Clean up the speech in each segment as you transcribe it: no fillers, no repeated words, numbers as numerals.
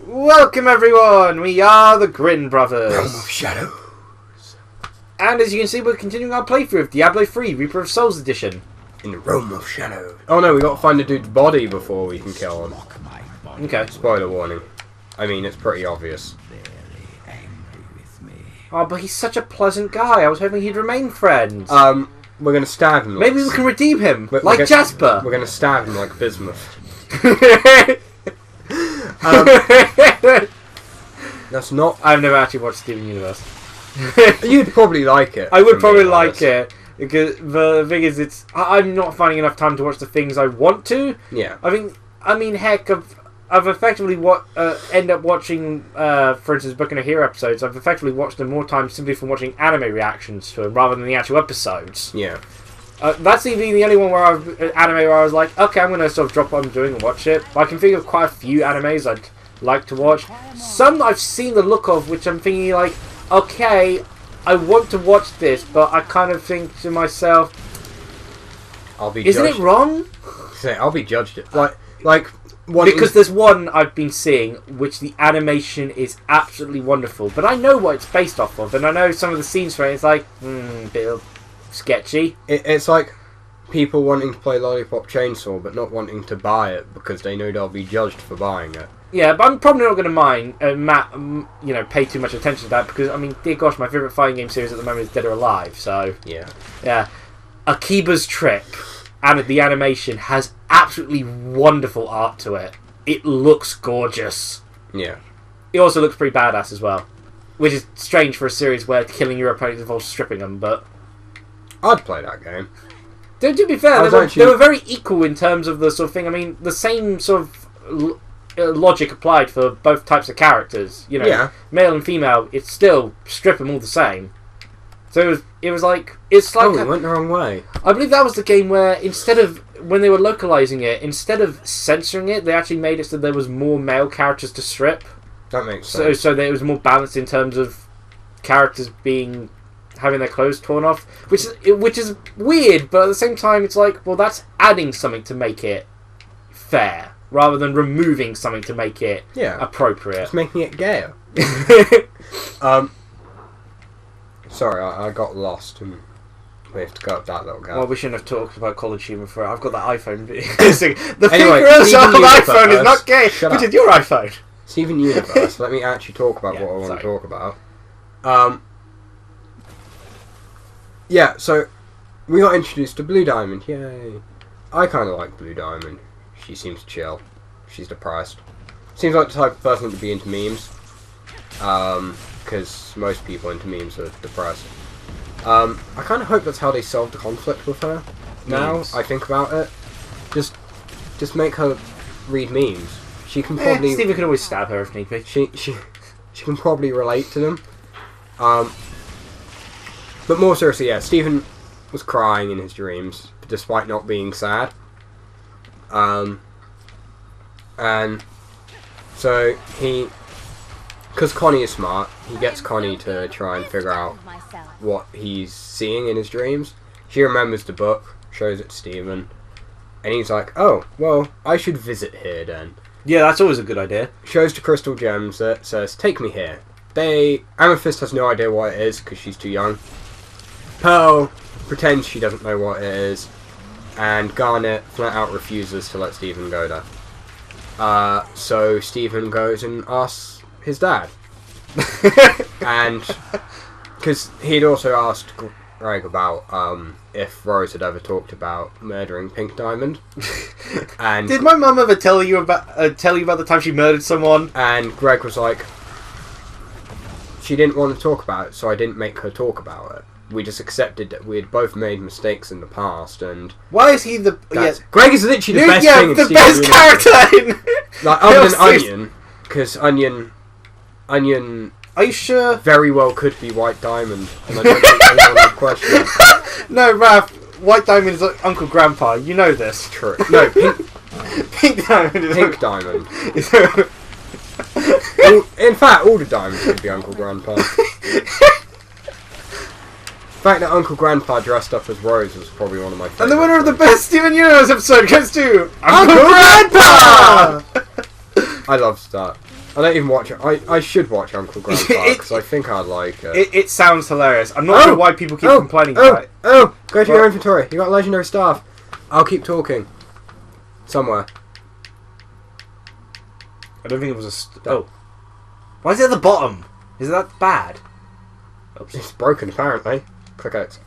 Welcome everyone, we are the Grin brothers. Realm of Shadows. And as you can see, we're continuing our playthrough of Diablo 3, Reaper of Souls edition. In the Realm of Shadows. Oh no, we got to find a dude's body before we can kill him. Okay. Spoiler warning. I mean, it's pretty obvious. Oh, but he's such a pleasant guy. I was hoping he'd remain friends. We're gonna stab him. Maybe we can redeem him, like Jasper. We're gonna stab him like Bismuth. That's not... I've never actually watched Steven Universe. You'd probably like it. I would probably like it. Because the thing is, I'm not finding enough time to watch the things I want to. Yeah. I mean, heck, I've effectively end up watching, for instance, Book and a Hero episodes. I've effectively watched them more times simply from watching anime reactions to them rather than the actual episodes. Yeah. That's even the only one where I was like, okay, I'm going to sort of drop what I'm doing and watch it. But I can think of quite a few animes I'd like to watch. Some I've seen the look of, which I'm thinking like, okay, I want to watch this, but I kind of think to myself, isn't it wrong? I'll be judged. Because there's one I've been seeing, which the animation is absolutely wonderful, but I know what it's based off of, and I know some of the scenes for it. It's like, bit of sketchy. It's like people wanting to play Lollipop Chainsaw, but not wanting to buy it because they know they'll be judged for buying it. Yeah, but I'm probably not going to mind, pay too much attention to that, because, I mean, dear gosh, my favourite fighting game series at the moment is Dead or Alive, so... Yeah. Akiba's Trip, and the animation has absolutely wonderful art to it. It looks gorgeous. Yeah. It also looks pretty badass as well, which is strange for a series where killing your opponent involves stripping them, but... I'd play that game. To be fair, they were very equal in terms of the sort of thing. I mean, the same sort of logic applied for both types of characters. You know, male and female. It's still strip them all the same. So it was like it's like we went the wrong way. I believe that was the game where instead of when they were localizing it, instead of censoring it, they actually made it so there was more male characters to strip. That makes sense. So that it was more balanced in terms of characters having their clothes torn off, which is weird, but at the same time it's like, well, that's adding something to make it fair rather than removing something to make it appropriate. It's making it gayer. Sorry, I got lost and we have to go up that little gap. Well, we shouldn't have talked about college humour for it. I've got that iPhone video. The anyway, iPhone is not gay, which is your iPhone. Steven Universe, let me actually talk about what I want to talk about. Yeah, so we got introduced to Blue Diamond. Yay. I kind of like Blue Diamond. She seems chill. She's depressed. Seems like the type of person to be into memes. Because most people into memes are depressed. I kind of hope that's how they solve the conflict with her. Now I think about it. Just make her read memes. She can probably... Steven can always stab her if need be. She can probably relate to them. But more seriously, yeah, Stephen was crying in his dreams, despite not being sad. And so because Connie is smart, he gets Connie to try and figure out what he's seeing in his dreams. She remembers the book, shows it to Stephen, and he's like, oh, well, I should visit here then. Yeah, that's always a good idea. Shows the crystal gems that says, take me here. Amethyst has no idea what it is, because she's too young. Pearl pretends she doesn't know what it is, and Garnet flat out refuses to let Stephen go there. So Stephen goes and asks his dad. And because he'd also asked Greg about if Rose had ever talked about murdering Pink Diamond. And did my mum ever tell you about the time she murdered someone? And Greg was like, she didn't want to talk about it, so I didn't make her talk about it. We just accepted that we had both made mistakes in the past, and why is he the? Greg is literally the best thing in the best character in. Like other than Onion, because Onion. Are you sure? Very well could be White Diamond, and I don't think anyone would question it. No, Raph, White Diamond is like Uncle Grandpa. You know this. True. No, Pink Diamond. Is Pink Diamond. In fact, all the diamonds could be Uncle Grandpa. The fact that Uncle Grandpa dressed up as Rose was probably one of my favourites. And the winner of the best Steven Universe episode goes to Uncle Grandpa! I loved that. I don't even watch it. I should watch Uncle Grandpa because I think I'd like it. It sounds hilarious. I'm not sure why people keep complaining about it. Go to your inventory. You got legendary staff. I'll keep talking. Somewhere. I don't think it was a... Why is it at the bottom? Is that bad? Oops. It's broken, apparently. Click X.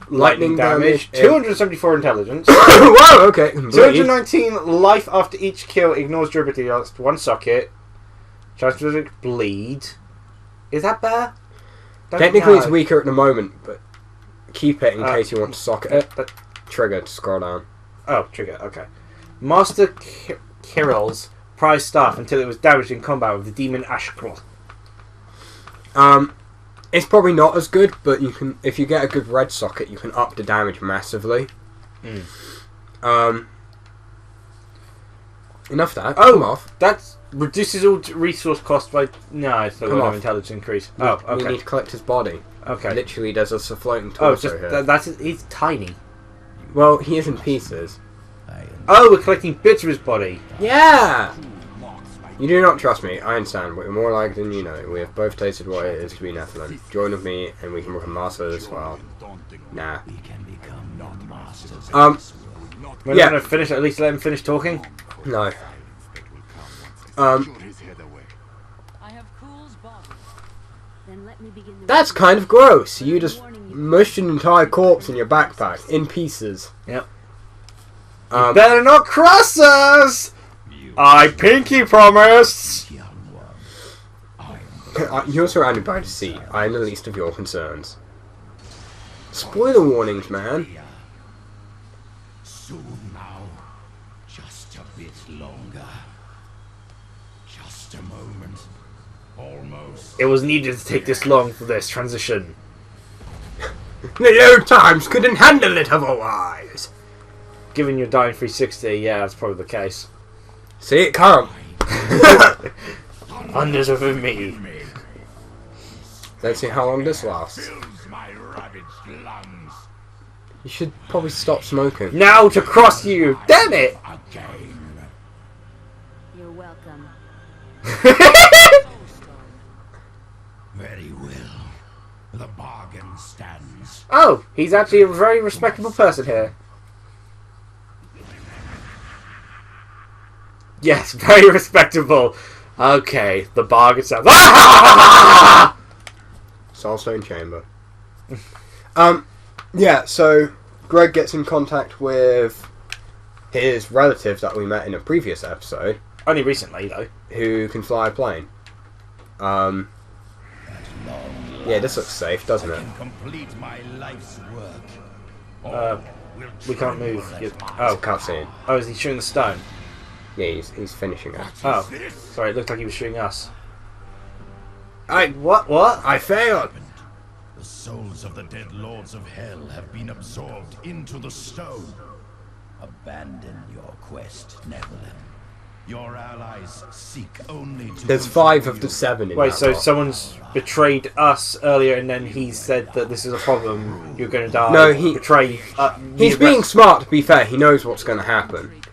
Lightning damage. 274 intelligence. Whoa, okay. 219 life after each kill. Ignores durability. Lost 1 socket. Transfusing bleed. Is that bad? Technically it's weaker at the moment, but keep it in case you want to socket it. Trigger to scroll down. Oh, trigger, okay. Master Kirill's prize staff until it was damaged in combat with the demon Ashclaw. It's probably not as good, but you can, if you get a good red socket, you can up the damage massively. Enough of that. Come off. That reduces all resource cost by... No, it's still got intelligence increase. Okay. We need to collect his body. Okay. Literally, there's a floating torso here. He's tiny. Well, he is in pieces. Oh, we're collecting bits of his body. Yeah! You do not trust me, I understand. We're more alike than you know. We have both tasted what it is to be Nephilim. Join with me, and we can become masters as well. Nah. We're not going to finish, at least let him finish talking? No. That's kind of gross. You just mushed an entire corpse in your backpack, in pieces. Yep. You better not cross us! I pinky promise! You're surrounded by deceit. I am the least of your concerns. Spoiler warnings, man. Soon now. Just a bit longer. Just a moment. Almost. It was needed to take this long for this transition. The old times couldn't handle it otherwise. Given you're dying 360, yeah, that's probably the case. See, it can't. Thunders within me. Let's see how long this lasts. You should probably stop smoking. Now to cross you! Damn it! You're welcome. Very well. The bargain stands. Oh, he's actually a very respectable person here. Yes, very respectable. Okay, the bargain sounds... Soulstone Chamber. Yeah, so Greg gets in contact with his relative that we met in a previous episode. Only recently, though. Who can fly a plane. Yeah, this looks safe, doesn't it? Complete my life's work. We can't move. Oh, cutscene. Oh, is he shooting the stone? Yeah, he's finishing it. Oh, sorry, it looked like he was shooting us. What? I failed! The souls of the dead lords of hell have been absorbed into the stone. Abandon your quest, Nephilim. Your allies seek only to... There's 5 of the 7 in Wait, that so lot. someone's betrayed us earlier and then he said that this is a problem, you're going to die. No, he... Betrayed... he's being smart, to be fair. He knows what's going to happen.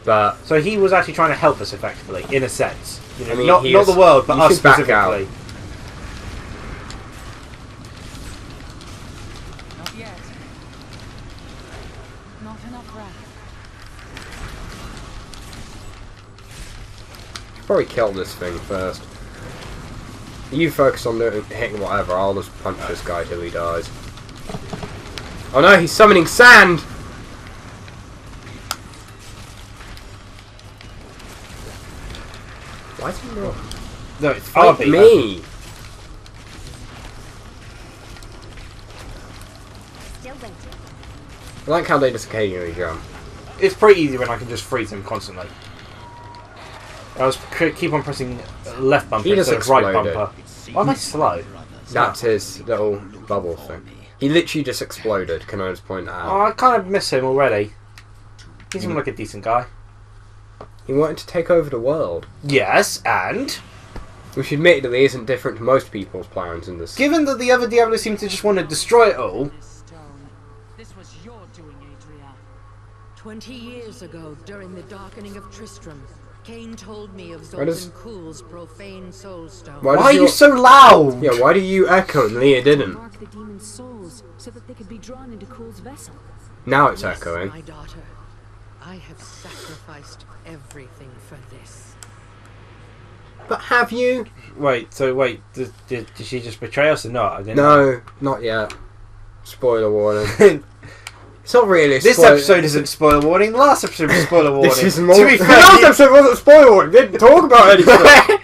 But... So he was actually trying to help us, effectively, in a sense. You know, I mean, not the world, but us specifically. Not yet. Not enough wrath. Probably kill this thing first. You focus on hitting whatever, I'll just punch this guy till he dies. Oh no, he's summoning sand! Why is he not? No, it's far Fight me! Still waiting. I like how they just occasionally jump. It's pretty easy when I can just freeze him constantly. I was keep on pressing left bumper He just instead of right exploded. bumper. Why am I slow? That's his little bubble thing. He literally just exploded, can I just point that Oh, out? I kind of miss him already. He seems like a decent guy. He wanted to take over the world. Yes, and... Which admittedly isn't different to most people's plans in this. Given that the other Diablo seem to just want to destroy it all... This was your doing, Adria. 20 years ago, during the darkening of Tristram, Kane told me of Why does- Zoltun Kulle's profane soulstone. Why Why does are you your- so loud? Yeah, why do you echo and Leah didn't? Mark the demon's souls so that they could be drawn into Kule's vessel. Now it's Yes, echoing. my daughter. I have sacrificed everything for this. But have you? Wait, did she just betray us or not? I didn't No, not yet. Spoiler warning. It's not really a This spoiler. episode isn't spoiler warning. The last episode was spoiler warning. This is more. To be The fair, last episode wasn't spoiler warning. Didn't talk about anything.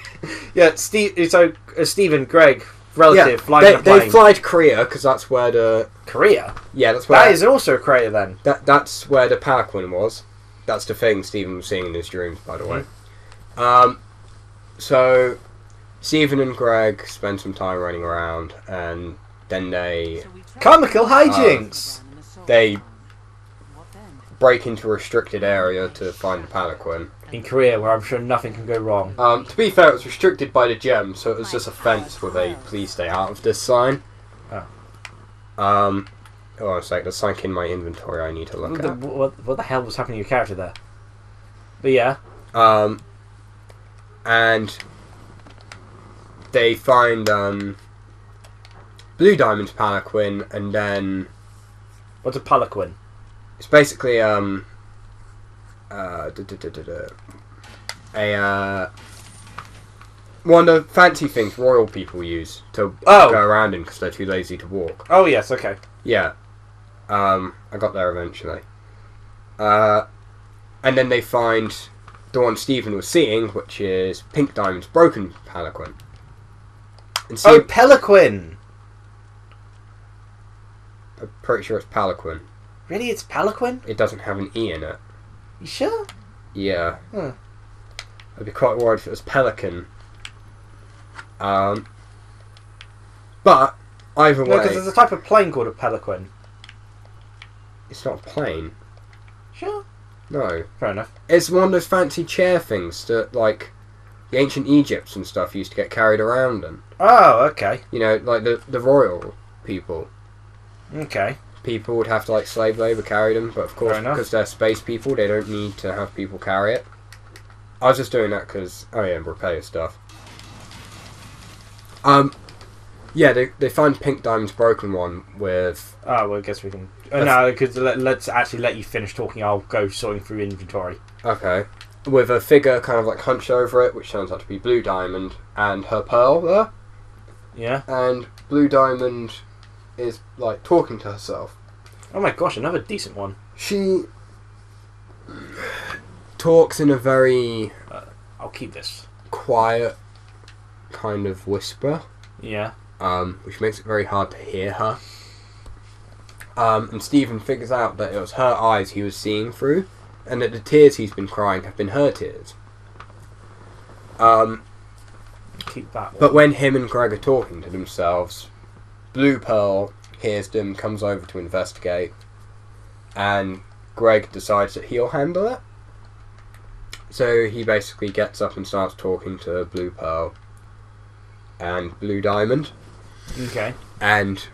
yeah, Steve and Greg, relative, flying they, in a plane. they fly to Korea because that's where the Korea? that's where That is also a crater then. that's where the Palanquin was. That's the thing Stephen was seeing in his dreams, by the way. So Stephen and Greg spend some time running around, and then they Comical hijinks! they What then? break into a restricted area to find the Palanquin. In Korea, where I'm sure nothing can go wrong. To be fair, it was restricted by the gem, so it was just a fence with a "Please stay out of this" sign. Oh. Oh, it's like there's something in my inventory I need to look at. What the hell was happening to your character there? But yeah. And they find Blue Diamond's Palanquin, and then What's a palanquin? it's basically one of the fancy things royal people use to Oh. go around in because they're too lazy to walk. Oh yes, okay. Yeah. I got there eventually. And then they find the one Stephen was seeing, which is Pink Diamond's broken palanquin. And Oh, Peliquin! I'm pretty sure it's palanquin. Really, it's Peliquin? It doesn't have an E in it. You sure? Yeah. Huh. I'd be quite worried if it was pelican. But either No, way, because there's a type of plane called a Peliquin. it's not a plane. Sure. No. Fair enough. It's one of those fancy chair things that, like, the ancient Egypts and stuff used to get carried around in. Oh, okay. You know, like the royal people. Okay. People would have to, like, slave labour carry them, but of course, Fair enough. because they're space people, they don't need to have people carry it. I was just doing that because, oh yeah, repair stuff. Yeah, they find Pink Diamond's broken one with... Oh, well, I guess we can... no, because let's actually let you finish talking. I'll go sorting through inventory. Okay. With a figure kind of like hunched over it, which turns out to be Blue Diamond, and her pearl there. Yeah? And Blue Diamond is, like, talking to herself. Oh my gosh, another decent one. She talks in a very I'll keep this. quiet kind of whisper, Yeah. which makes it very hard to hear her. And Stephen figures out that it was her eyes he was seeing through, and that the tears he's been crying have been her tears. Keep that one. But when him and Greg are talking to themselves, Blue Pearl hears them, comes over to investigate, and Greg decides that he'll handle it. So he basically gets up and starts talking to Blue Pearl and Blue Diamond. Okay. And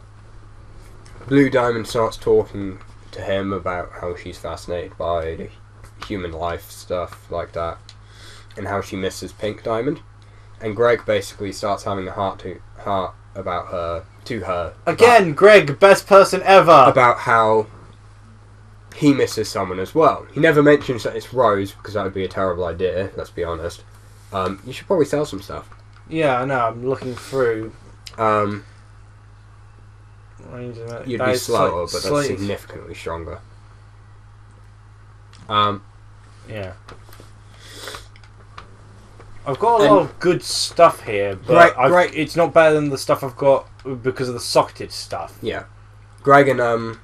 Blue Diamond starts talking to him about how she's fascinated by the human life stuff like that, and how she misses Pink Diamond. And Greg basically starts having a heart about her to her Again, Greg, best person ever. about how he misses someone as well. He never mentions that it's Rose because that would be a terrible idea. Let's be honest. You should probably sell some stuff. Yeah, I know. I'm looking through. You'd be slower, but that's significantly stronger. Yeah. I've got a lot of good stuff here, but Right. it's not better than the stuff I've got because of the socketed stuff. Yeah. Greg and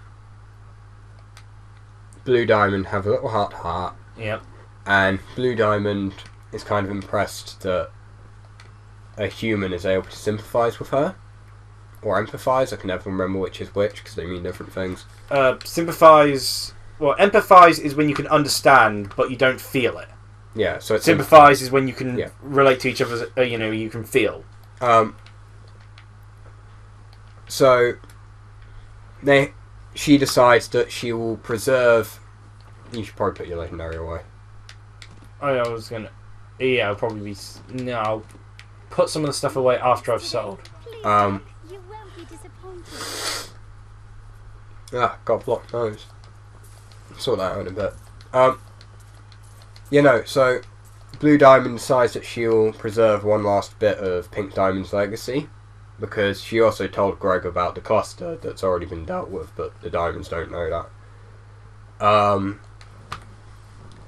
Blue Diamond have a little heart-to-heart, Yep. and Blue Diamond is kind of impressed that a human is able to sympathise with her. Or empathise, I can never remember which is which, because they mean different things. Sympathise... Well, empathise is when you can understand, but you don't feel it. Yeah, so it's... Sympathise is when you can Yeah. relate to each other, you can feel. So she decides that she will preserve... You should probably put your legendary away. I was gonna... Yeah, I'll probably be... No, I'll put some of the stuff away after I've sold. Please, Jack, you won't be disappointed. Got blocked nose. Sort that out in a bit. So Blue Diamond decides that she'll preserve one last bit of Pink Diamond's legacy, because she also told Greg about the cluster that's already been dealt with, but the Diamonds don't know that.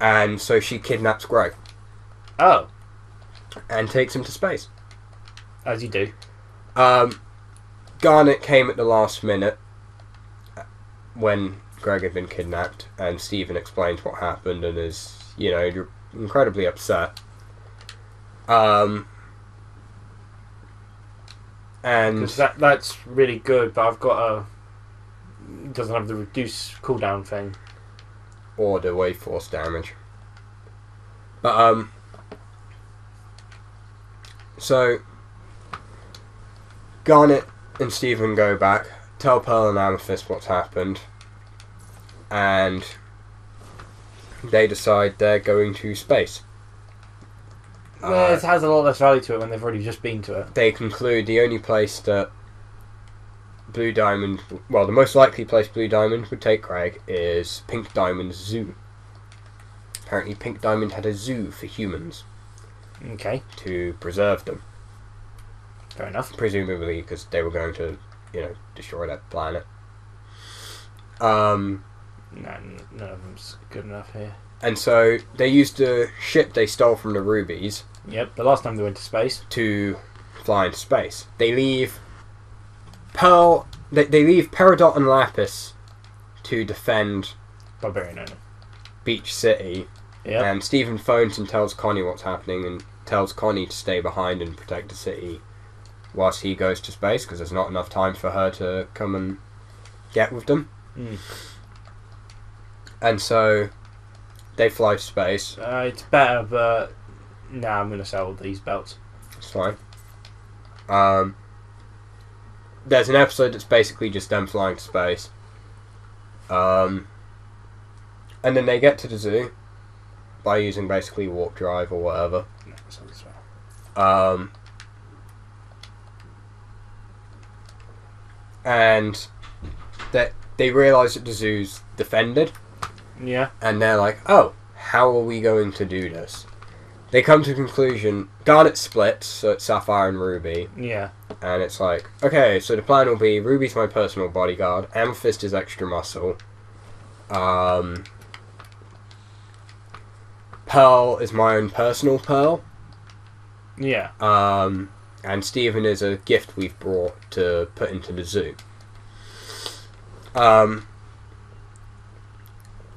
And so she kidnaps Greg. Oh. And takes him to space. As you do. Garnet came at the last minute when Greg had been kidnapped, and Stephen explains what happened and is, incredibly upset. And that's really good, but I've got it doesn't have the reduce cooldown thing. Or the wave force damage. But, so Garnet and Stephen go back, tell Pearl and Amethyst what's happened, and they decide they're going to space. Well, it has a lot less value to it when they've already just been to it. They conclude the only place that Blue Diamond, well, the most likely place Blue Diamond would take Greg is Pink Diamond's zoo. Apparently Pink Diamond had a zoo for humans. Okay. To preserve them. Fair enough. Presumably because they were going to, destroy that planet. None of them's good enough here. And so they used the ship they stole from the Rubies. Yep, the last time they went to space. To fly into space. They leave Pearl. They leave Peridot and Lapis to defend Barbarian Owner. Beach City. Yep. And Stephen phones and tells Connie what's happening and tells Connie to stay behind and protect the city whilst he goes to space, because there's not enough time for her to come and get with them. And so they fly to space. It's better, but I'm going to sell these belts. It's fine. There's an episode that's basically just them flying to space. And then they get to the zoo by using basically warp drive or whatever. And that they realise that the zoo's defended. Yeah. And they're like, oh, how are we going to do this? They come to the conclusion, Garnet splits, so it's Sapphire and Ruby. Yeah. And it's like, okay, so the plan will be, Ruby's my personal bodyguard, Amethyst is extra muscle, Pearl is my own personal Pearl. Yeah. And Stephen is a gift we've brought to put into the zoo.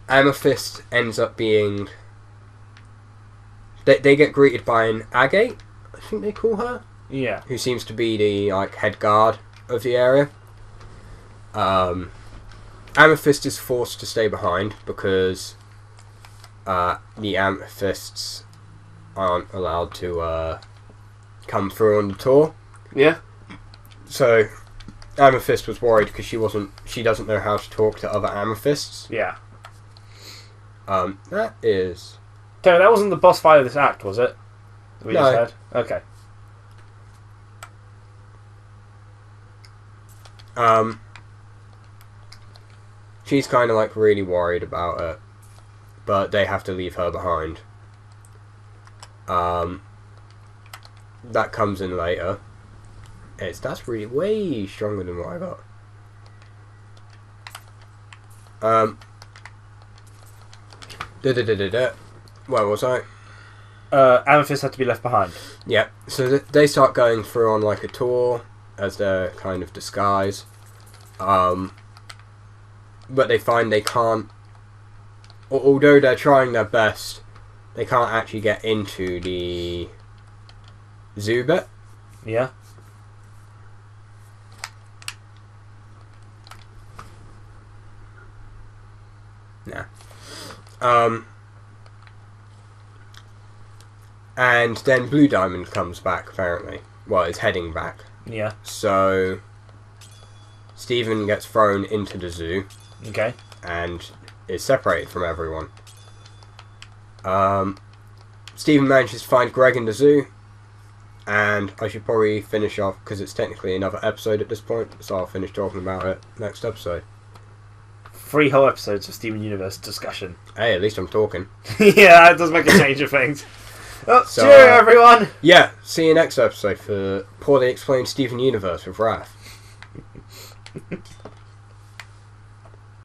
Amethyst ends up being... They get greeted by an agate, I think they call her. Yeah. Who seems to be the head guard of the area. Amethyst is forced to stay behind because the Amethysts aren't allowed to come through on the tour. Yeah. So Amethyst was worried because she doesn't know how to talk to other Amethysts. Yeah. That is... Terry, that wasn't the boss fight of this act, was it? We No. just had? Okay. She's kind of really worried about it, but they have to leave her behind. That comes in later. That's really way stronger than what I got. Where was I? Amethyst had to be left behind. Yeah, so they start going through on a tour as their kind of disguise. But they find they can't, although they're trying their best, they can't actually get into the zoo bit. Yeah. Nah. And then Blue Diamond comes back, apparently. Well, is heading back. Yeah. So Stephen gets thrown into the zoo. And is separated from everyone. Stephen manages to find Greg in the zoo, and I should probably finish off, because it's technically another episode at this point, so I'll finish talking about it next episode. 3 whole episodes of Steven Universe discussion. Hey, at least I'm talking. Yeah, it does make a change of things. Oh, So, cheerio, everyone! Yeah, see you next episode for Poorly Explained Steven Universe with Raph.